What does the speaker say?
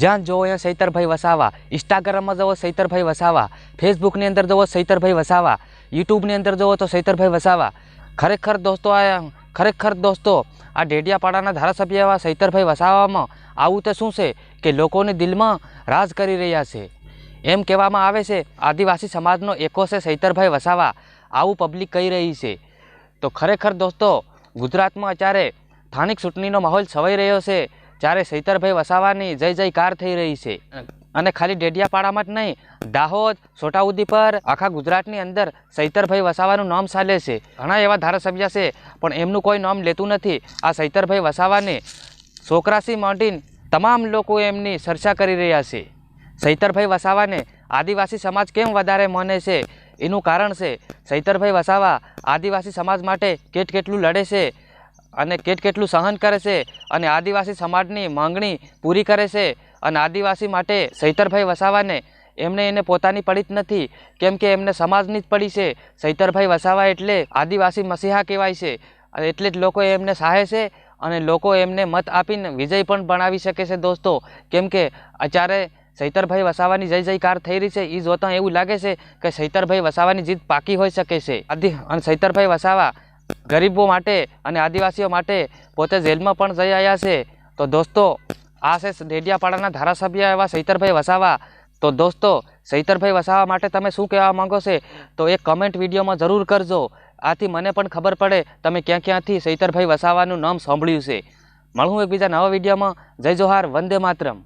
જ્યાં જોવો અહીંયા સૈતરભાઈ વસાવા, ઇન્સ્ટાગ્રામમાં જુઓ સૈતરભાઈ વસાવા, ફેસબુકની અંદર જુઓ સૈતરભાઈ વસાવા, યુટ્યુબની અંદર જુઓ તો સૈતરભાઈ વસાવા। ખરેખર દોસ્તો આ ડેડિયાપાડાના ધારાસભ્ય એવા સૈતરભાઈ વસાવામાં આવું તો શું છે કે લોકોને દિલમાં રાજ કરી રહ્યા છે। એમ કહેવામાં આવે છે આદિવાસી સમાજનો એકો છે સૈતરભાઈ વસાવા, આવું પબ્લિક કહી રહી છે। તો ખરેખર દોસ્તો ગુજરાતમાં અત્યારે સ્થાનિક ચૂંટણીનો માહોલ છવાઈ રહ્યો છે, જ્યારે સૈતરભાઈ વસાવાની જય જયકાર થઈ રહી છે। અને ખાલી ડેડિયાપાડામાં જ નહીં, દાહોદ, છોટાઉદેપુર, આખા ગુજરાતની અંદર સૈતરભાઈ વસાવાનું નામ ચાલે છે। ઘણા એવા ધારાસભ્ય છે પણ એમનું કોઈ નામ લેતું નથી। આ સૈતરભાઈ વસાવાને છોકરાથી માંડીને તમામ લોકો એમની ચર્ચા કરી રહ્યા છે। સૈતરભાઈ વસાવાને આદિવાસી સમાજ કેમ વધારે માને છે એનું કારણ છે સૈતરભાઈ વસાવા આદિવાસી સમાજ માટે કેટલું લડે છે અને કેટલું સહન કરે છે અને આદિવાસી સમાજની માંગણી પૂરી કરે છે। અને આદિવાસી માટે સૈતરભાઈ વસાવાને એને પોતાની પડી જ નથી, કેમ કે એમને સમાજની જ પડી છે। સૈતરભાઈ વસાવા એટલે આદિવાસી મસીહા કહેવાય છે, એટલે જ લોકો એમને ચાહે છે અને લોકો એમને મત આપીને વિજય પણ બનાવી શકે છે દોસ્તો। કેમ કે અત્યારે સૈતરભાઈ વસાવાની જય જયકાર થઈ રહી છે, એ જોતાં એવું લાગે છે કે સૈતરભાઈ વસાવાની જીત પાકી હોઈ શકે છે। અને સૈતરભાઈ વસાવા ગરીબો માટે અને આદિવાસીઓ માટે પોતે જેલમાં પણ જઈ આવ્યા છે। તો દોસ્તો આ છે ડેડિયાપાડાના ધારાસભ્ય એવા સૈતરભાઈ વસાવા। તો દોસ્તો સૈતરભાઈ વસાવા માટે તમે શું કહેવા માંગો છો તો એક કમેન્ટ વિડીયોમાં જરૂર કરજો, આથી મને પણ ખબર પડે તમે ક્યાંથી સૈતરભાઈ વસાવાનું નામ સાંભળ્યું છે। મળું એક બીજા નવા વિડીયોમાં। જય જોહાર, વંદે માતરમ।